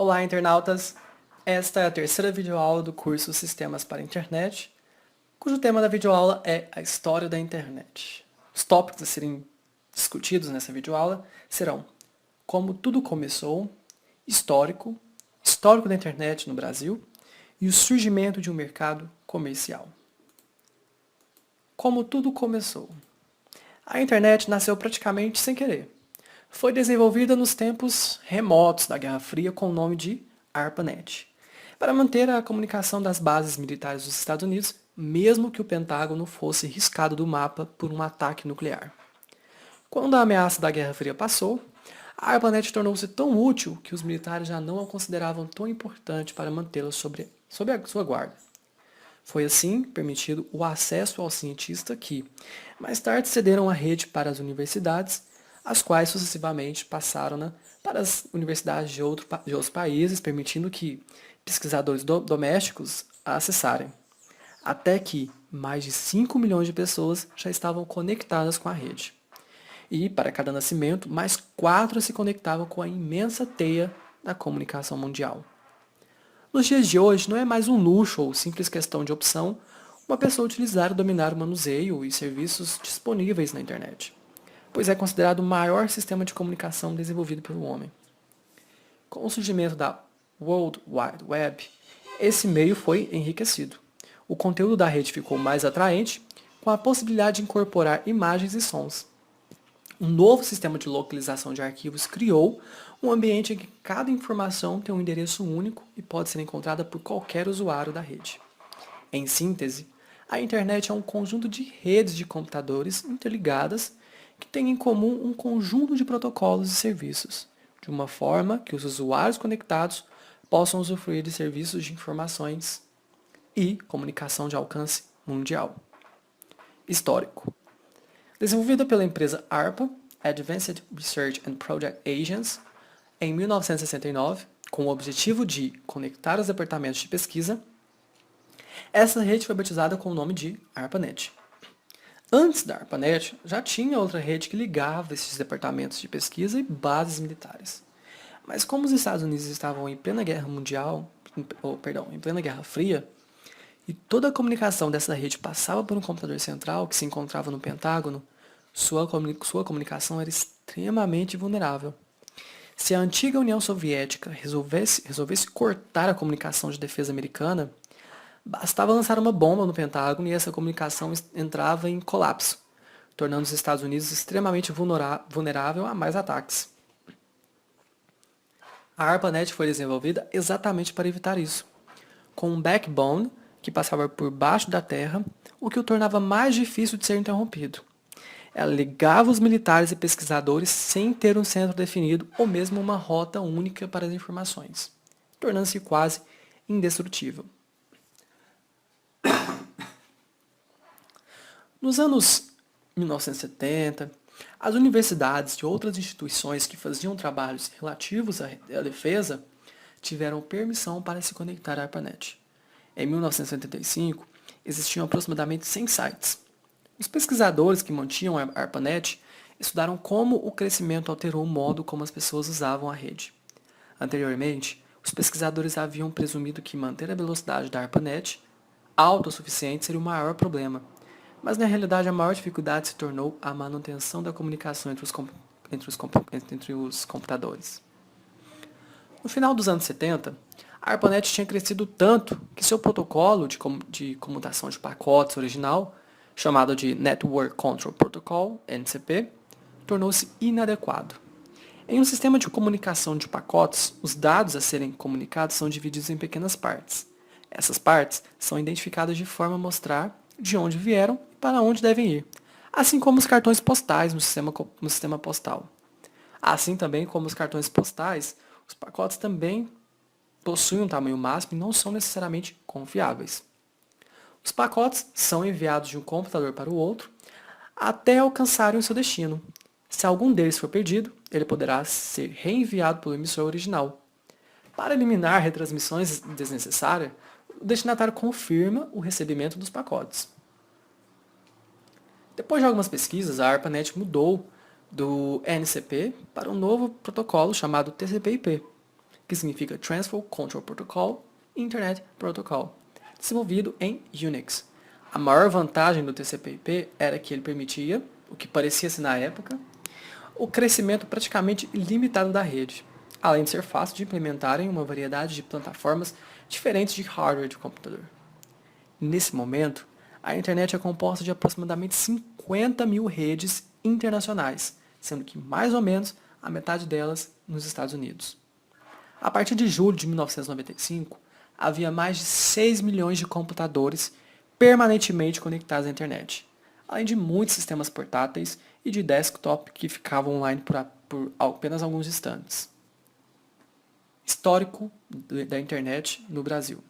Olá, internautas! Esta é a terceira videoaula do curso Sistemas para a Internet, cujo tema da videoaula é a história da internet. Os tópicos a serem discutidos nessa videoaula serão como tudo começou, histórico, histórico da internet no Brasil e o surgimento de um mercado comercial. Como tudo começou. A internet nasceu praticamente sem querer. Foi desenvolvida nos tempos remotos da Guerra Fria com o nome de ARPANET, para manter a comunicação das bases militares dos Estados Unidos, mesmo que o Pentágono fosse riscado do mapa por um ataque nuclear. Quando a ameaça da Guerra Fria passou, a ARPANET tornou-se tão útil que os militares já não a consideravam tão importante para mantê-la sob a sua guarda. Foi assim permitido o acesso ao cientista que, mais tarde, cederam a rede para as universidades, as quais sucessivamente passaram para as universidades de outros países, permitindo que pesquisadores domésticos a acessarem. Até que mais de 5 milhões de pessoas já estavam conectadas com a rede. E, para cada nascimento, mais 4 se conectavam com a imensa teia da comunicação mundial. Nos dias de hoje, não é mais um luxo ou simples questão de opção uma pessoa utilizar e dominar o manuseio e serviços disponíveis na internet, pois é considerado o maior sistema de comunicação desenvolvido pelo homem. Com o surgimento da World Wide Web, esse meio foi enriquecido. O conteúdo da rede ficou mais atraente, com a possibilidade de incorporar imagens e sons. Um novo sistema de localização de arquivos criou um ambiente em que cada informação tem um endereço único e pode ser encontrada por qualquer usuário da rede. Em síntese, a internet é um conjunto de redes de computadores interligadas que têm em comum um conjunto de protocolos e serviços, de uma forma que os usuários conectados possam usufruir de serviços de informações e comunicação de alcance mundial. Histórico. Desenvolvida pela empresa ARPA, Advanced Research and Project Agency, em 1969, com o objetivo de conectar os departamentos de pesquisa, essa rede foi batizada com o nome de ARPANET. Antes da ARPANET, já tinha outra rede que ligava esses departamentos de pesquisa e bases militares. Mas como os Estados Unidos estavam em plena guerra mundial, em plena Guerra Fria, e toda a comunicação dessa rede passava por um computador central que se encontrava no Pentágono, sua comunicação era extremamente vulnerável. Se a antiga União Soviética resolvesse cortar a comunicação de defesa americana, bastava lançar uma bomba no Pentágono e essa comunicação entrava em colapso, tornando os Estados Unidos extremamente vulnerável a mais ataques. A ARPANET foi desenvolvida exatamente para evitar isso, com um backbone que passava por baixo da terra, o que o tornava mais difícil de ser interrompido. Ela ligava os militares e pesquisadores sem ter um centro definido ou mesmo uma rota única para as informações, tornando-se quase indestrutível. Nos anos 1970, as universidades e outras instituições que faziam trabalhos relativos à defesa tiveram permissão para se conectar à ARPANET. Em 1975, existiam aproximadamente 100 sites. Os pesquisadores que mantinham a ARPANET estudaram como o crescimento alterou o modo como as pessoas usavam a rede. Anteriormente, os pesquisadores haviam presumido que manter a velocidade da ARPANET alta o suficiente seria o maior problema, mas na realidade a maior dificuldade se tornou a manutenção da comunicação entre os computadores. No final dos anos 70, a ARPANET tinha crescido tanto que seu protocolo de comutação de pacotes original, chamado de Network Control Protocol, NCP, tornou-se inadequado. Em um sistema de comunicação de pacotes, os dados a serem comunicados são divididos em pequenas partes. Essas partes são identificadas de forma a mostrar de onde vieram e para onde devem ir, assim como os cartões postais no sistema postal. Assim também como os cartões postais, os pacotes também possuem um tamanho máximo e não são necessariamente confiáveis. Os pacotes são enviados de um computador para o outro até alcançarem o seu destino. Se algum deles for perdido, ele poderá ser reenviado pelo emissor original. Para eliminar retransmissões desnecessárias, o destinatário confirma o recebimento dos pacotes. Depois de algumas pesquisas, a ARPANET mudou do NCP para um novo protocolo chamado TCP/IP, que significa Transfer Control Protocol, e Internet Protocol, desenvolvido em Unix. A maior vantagem do TCP/IP era que ele permitia, o que parecia-se na época, o crescimento praticamente ilimitado da rede, além de ser fácil de implementar em uma variedade de plataformas diferentes de hardware de computador. Nesse momento, a internet é composta de aproximadamente 50 mil redes internacionais, sendo que mais ou menos a metade delas nos Estados Unidos. A partir de julho de 1995, havia mais de 6 milhões de computadores permanentemente conectados à internet, além de muitos sistemas portáteis e de desktop que ficavam online por apenas alguns instantes. Histórico da internet no Brasil.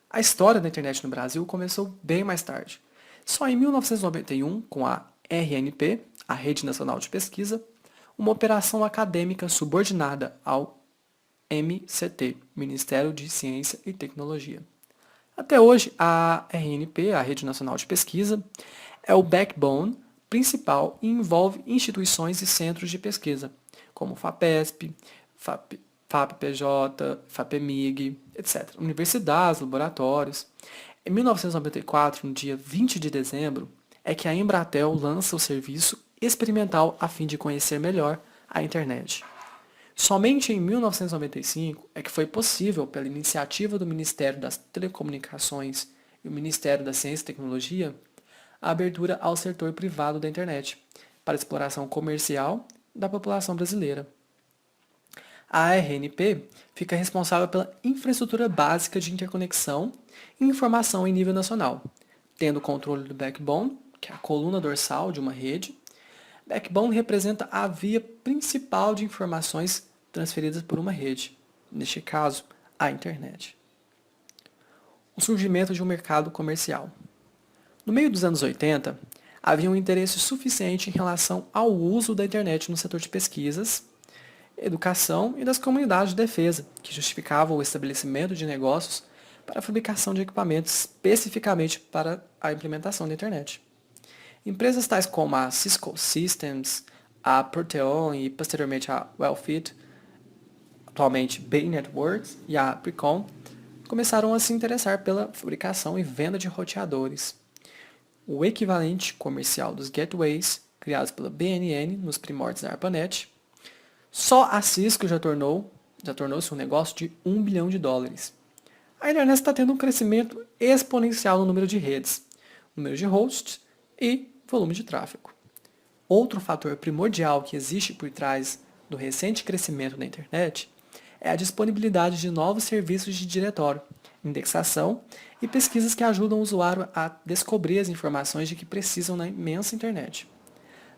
A história da internet no Brasil começou bem mais tarde. Só em 1991, com a RNP, a Rede Nacional de Pesquisa, uma operação acadêmica subordinada ao MCT, Ministério de Ciência e Tecnologia. Até hoje, a RNP, a Rede Nacional de Pesquisa, é o backbone principal e envolve instituições e centros de pesquisa, como FAPESP, FAPPJ, FAPEMIG, etc. Universidades, laboratórios. Em 1994, no dia 20 de dezembro, é que a Embratel lança o serviço experimental a fim de conhecer melhor a internet. Somente em 1995 é que foi possível, pela iniciativa do Ministério das Telecomunicações e o Ministério da Ciência e Tecnologia, a abertura ao setor privado da internet, para exploração comercial da população brasileira. A RNP fica responsável pela infraestrutura básica de interconexão e informação em nível nacional, tendo o controle do backbone, que é a coluna dorsal de uma rede. Backbone representa a via principal de informações transferidas por uma rede, neste caso, a internet. O surgimento de um mercado comercial. No meio dos anos 80, havia um interesse suficiente em relação ao uso da internet no setor de pesquisas, educação e das comunidades de defesa, que justificavam o estabelecimento de negócios para a fabricação de equipamentos especificamente para a implementação da internet. Empresas tais como a Cisco Systems, a Proteon e posteriormente a Wellfit, atualmente Bay Networks e a Precon, começaram a se interessar pela fabricação e venda de roteadores, o equivalente comercial dos gateways criados pela BNN nos primórdios da ARPANET. Só a Cisco já tornou-se um negócio de $1 bilhão. A internet está tendo um crescimento exponencial no número de redes, número de hosts e volume de tráfego. Outro fator primordial que existe por trás do recente crescimento da internet é a disponibilidade de novos serviços de diretório, indexação e pesquisas que ajudam o usuário a descobrir as informações de que precisam na imensa internet.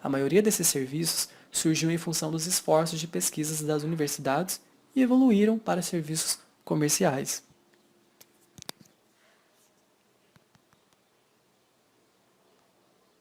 A maioria desses serviços surgiu em função dos esforços de pesquisas das universidades e evoluíram para serviços comerciais.